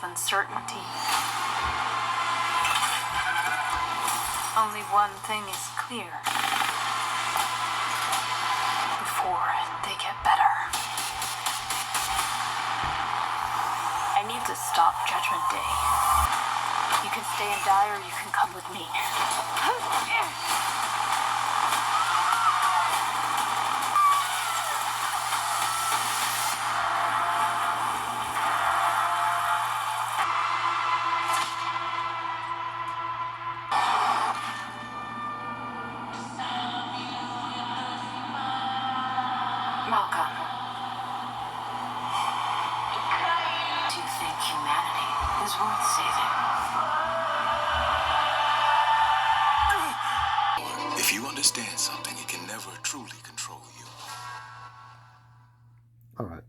uncertainty. Only one thing is clear. Before they get better, I need to stop Judgment Day. You can stay and die, or you can come with me. Welcome. Do you think humanity is worth saving? If you understand something, it can never truly control you. All right.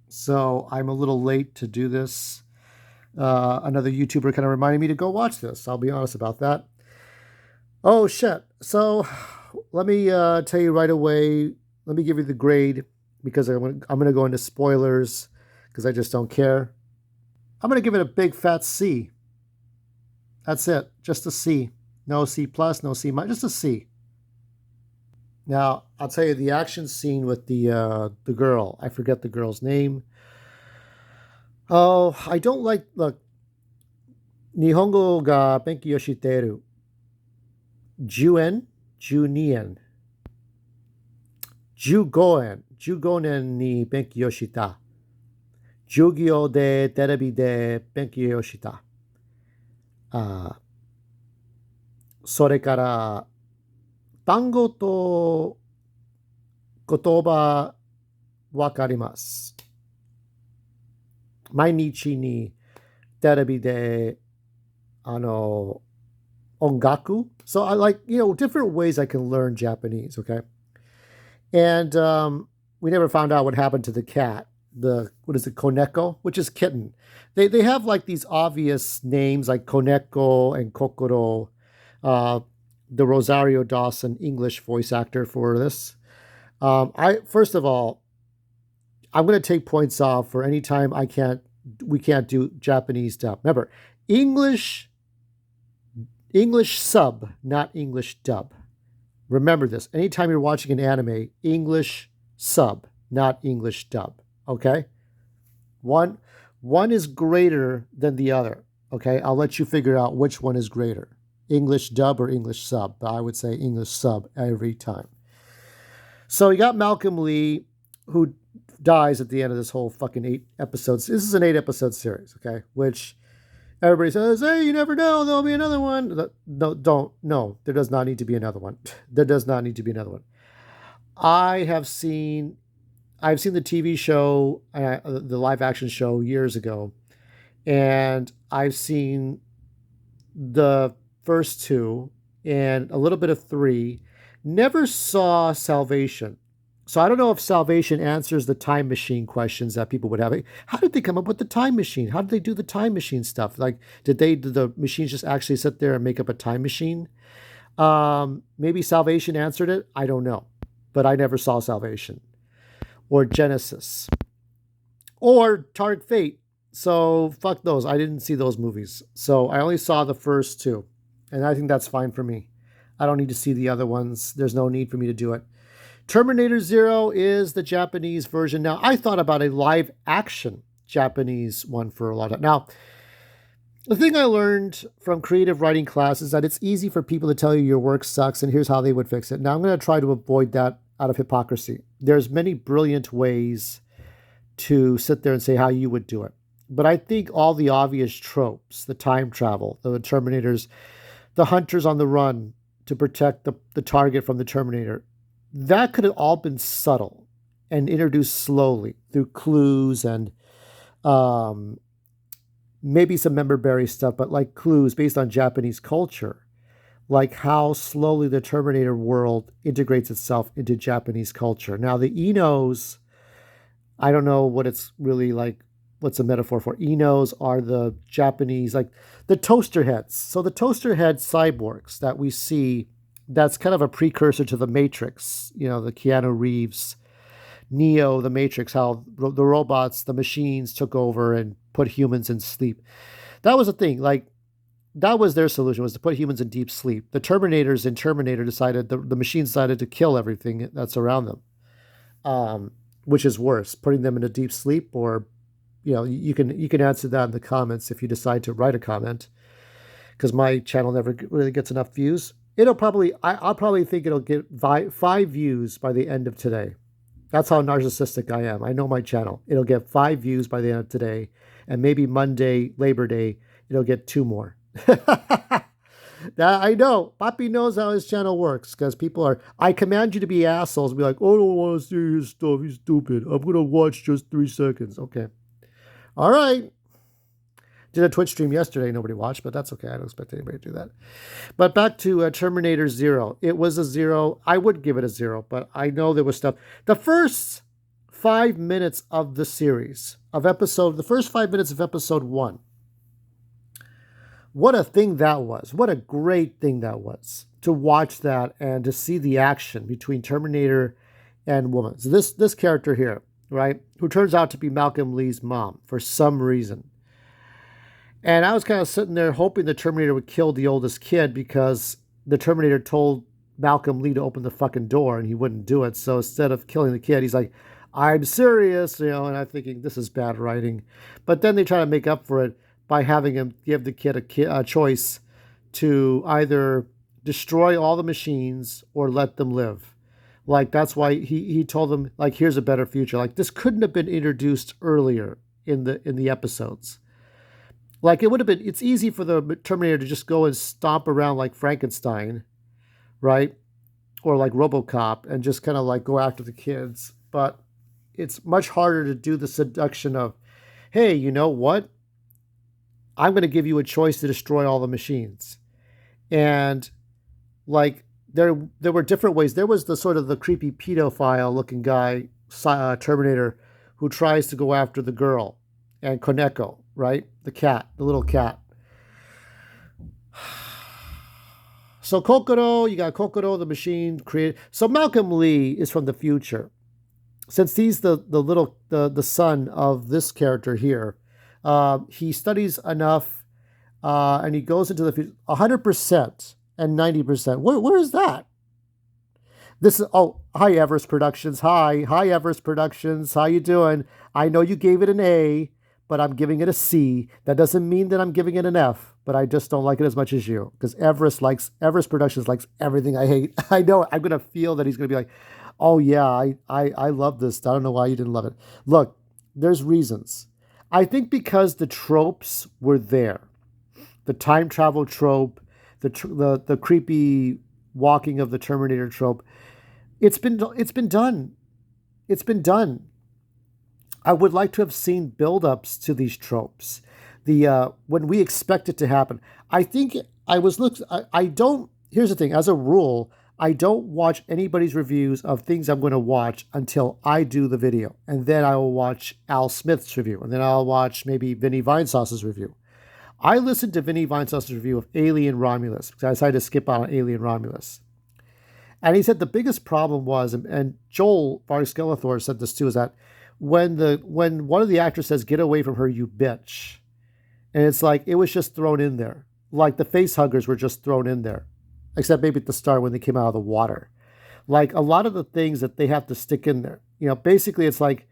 So I'm a little late to do this. Another YouTuber kind of reminded me to go watch this. I'll be honest about that. Oh, shit. So let me tell you right away. Let me give you the grade because I'm going to go into spoilers because I just don't care. I'm going to give it a big fat C. That's it. Just a C. No C plus, no C minus, just a C. Now, I'll tell you the action scene with the girl. I forget the girl's name. Oh, I don't like, look, Nihongo ga benki yoshiteru. Juen, Junien. Jugonen ni benki yoshita. Jugyo de terebi de benki yoshita. それから単語と言葉わかります。毎日にテレビで音楽. So I like, different ways I can learn Japanese, okay? And we never found out what happened to the cat. What is it, Koneko, which is kitten. They have like these obvious names like Koneko and Kokoro. The Rosario Dawson English voice actor for this. First of all, I'm going to take points off for any time we can't do Japanese dub. Remember, English sub, not English dub. Remember this. Anytime you're watching an anime, English sub, not English dub. Okay? One is greater than the other. Okay? I'll let you figure out which one is greater. English dub or English sub. But I would say English sub every time. So you got Malcolm Lee, who dies at the end of this whole fucking 8 episodes. This is an 8-episode series, okay? Which everybody says, hey, you never know, there'll be another one. No, there does not need to be another one. There does not need to be another one. I've seen the TV show, the live action show years ago, and I've seen the first 2 and a little bit of 3. Never saw Salvation. So I don't know if Salvation answers the time machine questions that people would have. How did they come up with the time machine? How did they do the time machine stuff? Like, did the machines just actually sit there and make up a time machine? Maybe Salvation answered it. I don't know. But I never saw Salvation. Or Genesis. Or Target Fate. So fuck those. I didn't see those movies. So I only saw the first 2. And I think that's fine for me. I don't need to see the other ones. There's no need for me to do it. Terminator Zero is the Japanese version. Now, I thought about a live action Japanese one for a lot of time. Now, the thing I learned from creative writing class is that it's easy for people to tell you your work sucks and here's how they would fix it. Now, I'm going to try to avoid that out of hypocrisy. There's many brilliant ways to sit there and say how you would do it. But I think all the obvious tropes, the time travel, the Terminators, the hunters on the run to protect the target from the Terminator, that could have all been subtle and introduced slowly through clues and maybe some member-berry stuff, but like clues based on Japanese culture, like how slowly the Terminator world integrates itself into Japanese culture. Now, the Inos, I don't know what it's really like, what's a metaphor for. Inos are the Japanese, like the toaster heads. So the toaster head cyborgs that we see, that's kind of a precursor to the Matrix, the Keanu Reeves, Neo, the Matrix, how the robots, the machines took over and put humans in sleep. That was the thing. Like, that was their solution, was to put humans in deep sleep. The Terminators in Terminator decided, the machines decided to kill everything that's around them. Which is worse, putting them in a deep sleep, or, you can answer that in the comments if you decide to write a comment, because my channel never really gets enough views. I'll probably think it'll get 5 views by the end of today. That's how narcissistic I am. I know my channel. It'll get 5 views by the end of today, and maybe Monday, Labor Day, it'll get 2 more. I know. Papi knows how his channel works, because I command you to be assholes and be like, oh, I don't want to see his stuff. He's stupid. I'm going to watch just 3 seconds. Okay. All right. Did a Twitch stream yesterday. Nobody watched, but that's okay. I don't expect anybody to do that. But back to Terminator 0. It was a 0. I would give it a 0, but I know there was stuff. The first 5 minutes of the series, the first 5 minutes of episode 1, what a thing that was. What a great thing that was to watch that and to see the action between Terminator and woman. So this character here, right, who turns out to be Malcolm Lee's mom for some reason. And I was kind of sitting there hoping the Terminator would kill the oldest kid, because the Terminator told Malcolm Lee to open the fucking door and he wouldn't do it. So instead of killing the kid, he's like, I'm serious, and I'm thinking, this is bad writing. But then they try to make up for it by having him give the kid a choice to either destroy all the machines or let them live. Like, that's why he told them, like, here's a better future. Like, this couldn't have been introduced earlier in the episodes. Like, it's easy for the Terminator to just go and stomp around like Frankenstein, right? Or like RoboCop, and just kind of like go after the kids. But it's much harder to do the seduction of, hey, you know what? I'm going to give you a choice to destroy all the machines. And like, there were different ways. There was the sort of the creepy pedophile looking guy, Terminator, who tries to go after the girl, and Koneko, right? The little cat. So you got Kokoro, the machine created. So Malcolm Lee is from the future. Since he's the son of this character here, he studies enough, and he goes into the future. 100% and 90%. Where is that? This is, hi Everest Productions. Hi Everest Productions. How you doing? I know you gave it an A, but I'm giving it a C. That doesn't mean that I'm giving it an F, but I just don't like it as much as you, because Everest Productions likes everything I hate. I know I'm going to feel that he's going to be like, oh yeah, I love this. I don't know why you didn't love it. Look, there's reasons. I think because the tropes were there. The time travel trope, the creepy walking of the Terminator trope. It's been done. It's been done. I would like to have seen build-ups to these tropes. When we expect it to happen. I think here's the thing, as a rule, I don't watch anybody's reviews of things I'm going to watch until I do the video. And then I will watch Al Smith's review. And then I'll watch maybe Vinny Vinesauce's review. I listened to Vinny Vinesauce's review of Alien Romulus, because I decided to skip out on Alien Romulus. And he said the biggest problem was, and Joel Skeletor said this too, is that when one of the actors says, "Get away from her, you bitch," and it's like, it was just thrown in there. Like the face huggers were just thrown in there. Except maybe at the start when they came out of the water. Like, a lot of the things that they have to stick in there. Basically it's like,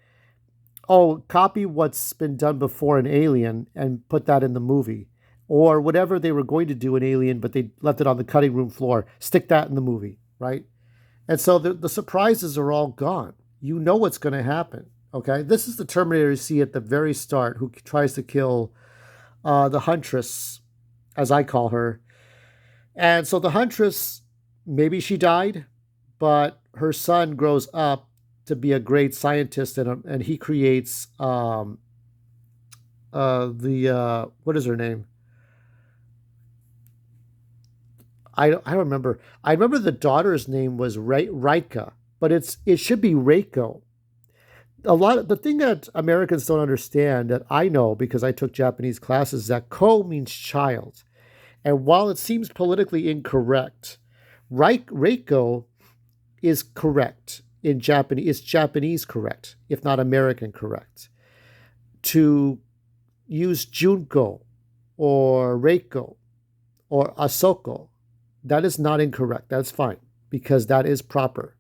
copy what's been done before in Alien and put that in the movie. Or whatever they were going to do in Alien, but they left it on the cutting room floor. Stick that in the movie, right? And so the surprises are all gone. You know what's going to happen, okay? This is the Terminator you see at the very start, who tries to kill the Huntress, as I call her. And so the Huntress, maybe she died, but her son grows up to be a great scientist, and he creates what is her name? I don't remember. I remember the daughter's name was Raika, but it should be Reiko. The thing that Americans don't understand, that I know because I took Japanese classes, that ko means child. And while it seems politically incorrect, Reiko is correct in Japanese. It's Japanese correct, if not American correct. To use Junko or Reiko or Asoko, that is not incorrect. That's fine because that is proper.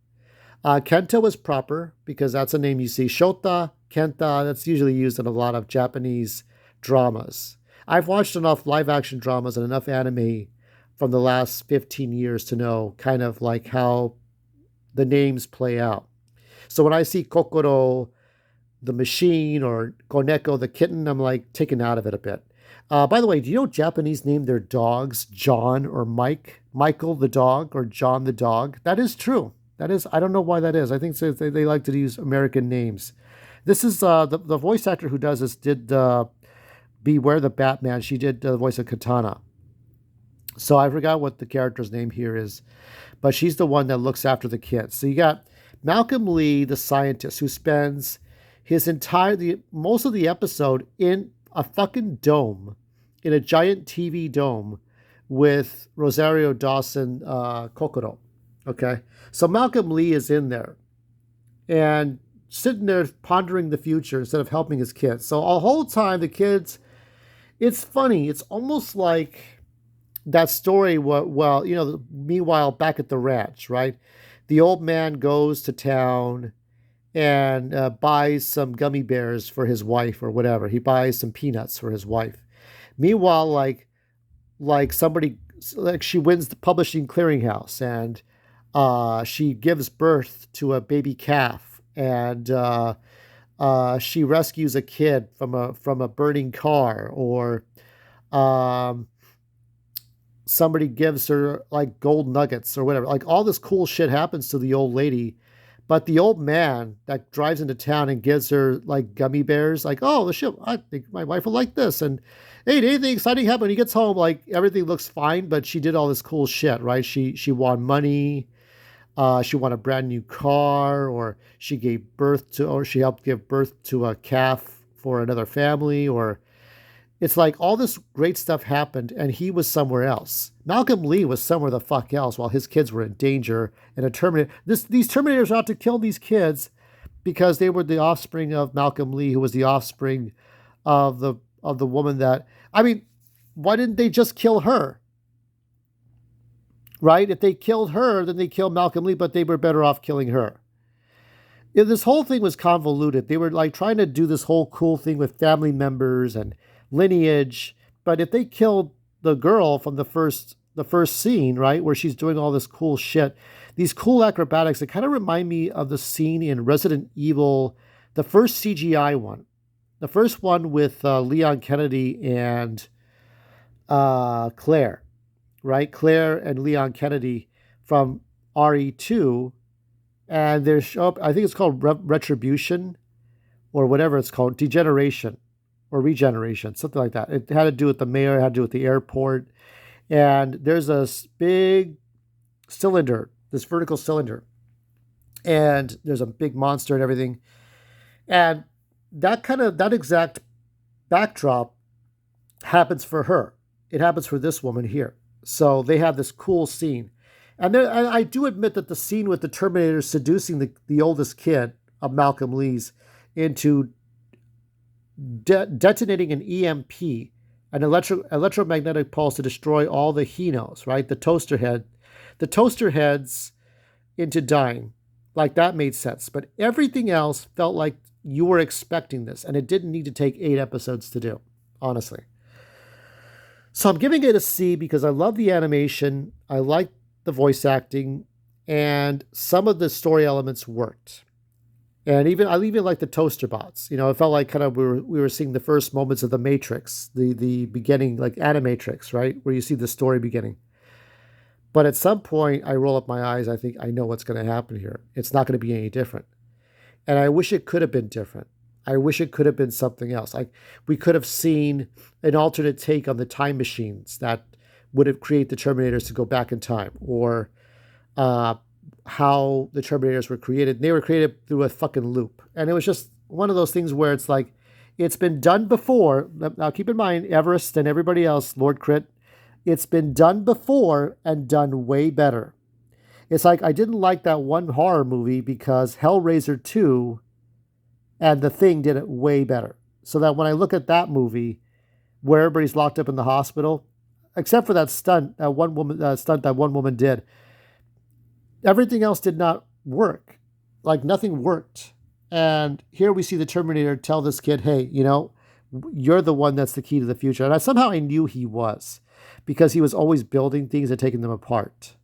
Kento is proper because that's a name you see. Shota, Kenta, that's usually used in a lot of Japanese dramas. I've watched enough live action dramas and enough anime from the last 15 years to know kind of like how the names play out. So when I see Kokoro, the machine, or Koneko, the kitten, I'm like taken out of it a bit. By the way, do you know Japanese name their dogs John or Mike? Michael the dog or John the dog? That is true. That is, I don't know why that is. I think they like to use American names. This is the voice actor who does this did Beware the Batman. She did the voice of Katana. So I forgot what the character's name here is, but she's the one that looks after the kids. So you got Malcolm Lee, the scientist, who spends most of the episode in a fucking dome, in a giant TV dome with Rosario Dawson Kokoro. Okay. So Malcolm Lee is in there and sitting there pondering the future instead of helping his kids. So the whole time the kids, it's funny. It's almost like that story. Well, meanwhile back at the ranch, right? The old man goes to town and buys some gummy bears for his wife or whatever. He buys some peanuts for his wife. Meanwhile, like she wins the publishing clearinghouse and she gives birth to a baby calf and she rescues a kid from a burning car, or somebody gives her like gold nuggets or whatever. Like all this cool shit happens to the old lady. But the old man that drives into town and gives her like gummy bears, like, oh, the shit, I think my wife will like this. And hey, anything exciting happen? When he gets home, like everything looks fine, but she did all this cool shit, right? She won money, she won a brand new car, or she helped give birth to a calf for another family, or it's like all this great stuff happened and he was somewhere else. Malcolm Lee was somewhere the fuck else while his kids were in danger. And a Terminator, these Terminators are out to kill these kids because they were the offspring of Malcolm Lee, who was the offspring of the woman that, I mean, why didn't they just kill her? Right? If they killed her, then they killed Malcolm Lee, but they were better off killing her. This whole thing was convoluted. They were like trying to do this whole cool thing with family members and lineage, but if they killed the girl from the first scene, right, where she's doing all this cool shit, these cool acrobatics, it kind of remind me of the scene in Resident Evil, the first CGI one, the first one with Leon Kennedy and Claire, right? Claire and Leon Kennedy from RE2, and I think it's called Retribution or whatever it's called, Degeneration or Regeneration, something like that. It had to do with the mayor, it had to do with the airport. And there's a big cylinder, this vertical cylinder. And there's a big monster and everything. And that exact backdrop happens for her. It happens for this woman here. So they have this cool scene. And I do admit that the scene with the Terminator seducing the oldest kid of Malcolm Lee's into detonating an EMP, an electromagnetic pulse, to destroy all the Hinos, right? The toaster heads into dying. Like that made sense. But everything else felt like you were expecting this, and it didn't need to take 8 episodes to do, honestly. So I'm giving it a C because I love the animation, I like the voice acting, and some of the story elements worked. And I even like the toaster bots. It felt like kind of we were seeing the first moments of the Matrix, the beginning, like Animatrix, right? Where you see the story beginning. But at some point, I roll up my eyes. I think I know what's going to happen here. It's not going to be any different. And I wish it could have been different. I wish it could have been something else. Like we could have seen an alternate take on the time machines that would have created the Terminators to go back in time, or how the Terminators were created. They were created through a fucking loop. And it was just one of those things where it's like, it's been done before. Now keep in mind, Everest and everybody else, Lord Crit, it's been done before and done way better. It's like, I didn't like that one horror movie because Hellraiser 2 and The Thing did it way better. so that when I look at that movie where everybody's locked up in the hospital, except for that stunt that one woman did, everything else did not work. Like nothing worked. And here we see the Terminator tell this kid, hey, you're the one that's the key to the future. And somehow I knew he was, because he was always building things and taking them apart.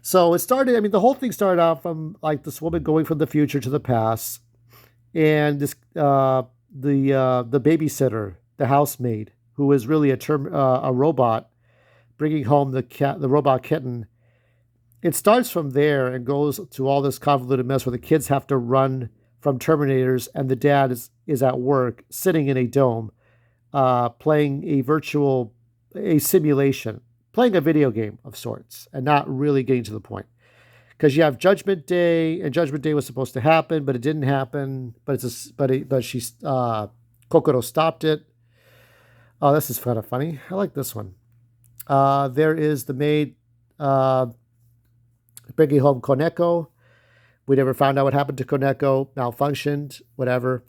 So it started, the whole thing started out from like this woman going from the future to the past, and this the babysitter, the housemaid, who is really a robot, bringing home the robot kitten. It starts from there and goes to all this convoluted mess where the kids have to run from Terminators, and the dad is at work, sitting in a dome, playing a simulation, playing a video game of sorts, and not really getting to the point. Because you have Judgment Day, and Judgment Day was supposed to happen, but it didn't happen. But Kokoro stopped it. Oh, this is kind of funny. I like this one. There is the maid bringing home Koneko. We never found out what happened to Koneko. Malfunctioned, whatever.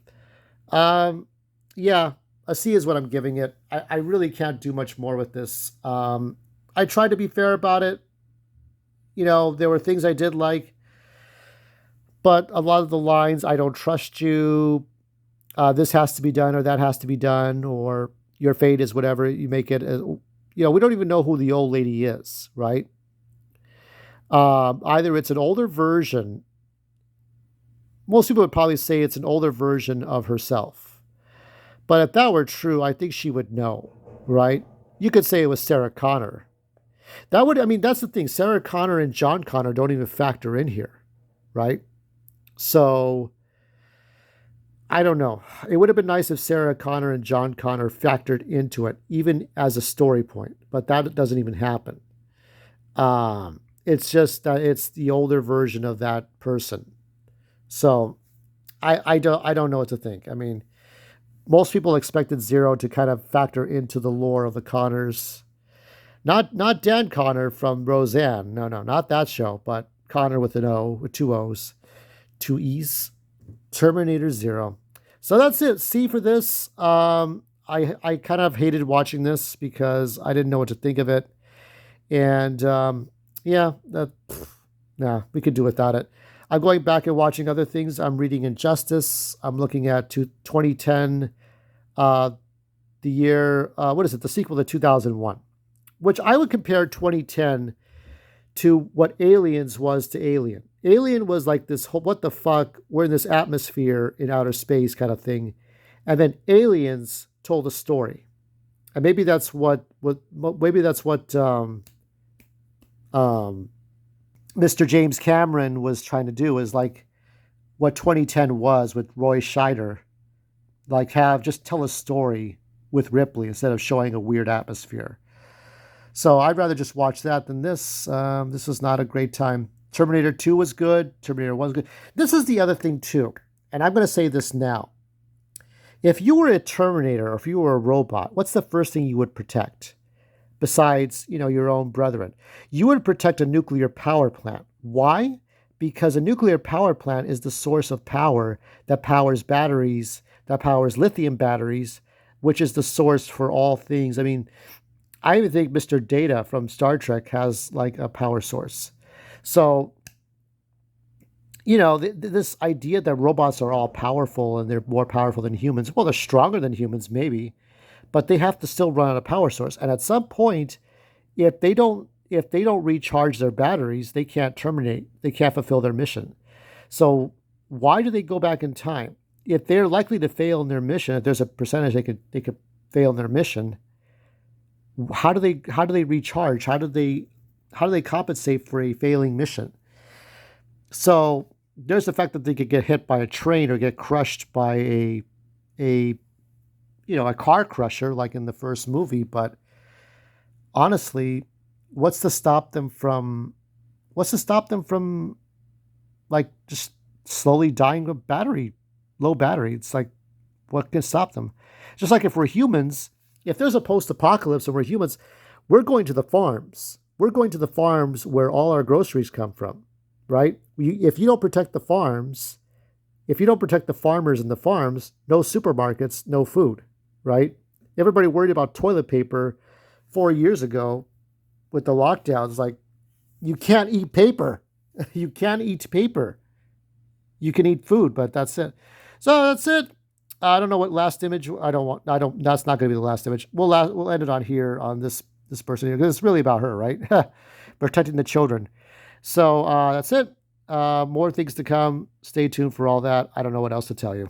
Yeah, a C is what I'm giving it. I really can't do much more with this. I tried to be fair about it. There were things I did like, but a lot of the lines, I don't trust you, this has to be done, or that has to be done, or your fate is whatever you make it. We don't even know who the old lady is, right? Either it's an older version. Most people would probably say it's an older version of herself. But if that were true, I think she would know, right? You could say it was Sarah Connor. That's the thing. Sarah Connor and John Connor don't even factor in here, right? So, I don't know. It would have been nice if Sarah Connor and John Connor factored into it, even as a story point. But that doesn't even happen. It's just that it's the older version of that person. So, I don't know what to think. Most people expected Zero to kind of factor into the lore of the Connors. Not Dan Connor from Roseanne. No, not that show, but Connor with an O, with two O's, two E's. Terminator Zero. So that's it. C for this. I kind of hated watching this because I didn't know what to think of it. And we could do without it. I'm going back and watching other things. I'm reading Injustice. I'm looking at 2010, the year, the sequel to 2001, which I would compare 2010 to what Aliens was to Alien. Alien was like this whole, what the fuck, we're in this atmosphere in outer space kind of thing. And then Aliens told a story. And maybe that's what Mr. James Cameron was trying to do, is like what 2010 was with Roy Scheider. Like just tell a story with Ripley instead of showing a weird atmosphere. So I'd rather just watch that than this. This was not a great time. Terminator 2 was good. Terminator 1 was good. This is the other thing too. And I'm going to say this now. If you were a Terminator or if you were a robot, what's the first thing you would protect? Besides, your own brethren. You would protect a nuclear power plant. Why? Because a nuclear power plant is the source of power that powers batteries, that powers lithium batteries, which is the source for all things. I even think Mr. Data from Star Trek has like a power source. So, this idea that robots are all powerful and they're more powerful than humans. Well, they're stronger than humans, maybe. But they have to still run on a power source. And at some point, if they don't recharge their batteries, they can't terminate. They can't fulfill their mission. So why do they go back in time? If they're likely to fail in their mission, if there's a percentage they could fail in their mission, how do they recharge? How do they compensate for a failing mission? So there's the fact that they could get hit by a train or get crushed by a car crusher like in the first movie, but honestly, what's to stop them from like just slowly dying of low battery? It's like, what can stop them? Just like if we're humans, if there's a post-apocalypse and we're humans, we're going to the farms. We're going to the farms where all our groceries come from, right? If you don't protect the farms, If you don't protect the farmers and the farms, no supermarkets, no food, right? Everybody worried about toilet paper 4 years ago with the lockdowns. Like, you can't eat paper. You can't eat paper. You can eat food, but that's it. So that's it. I don't know what last image. That's not going to be the last image. We'll end it on here on this person here because it's really about her, right? Protecting the children. So that's it. More things to come. Stay tuned for all that. I don't know what else to tell you.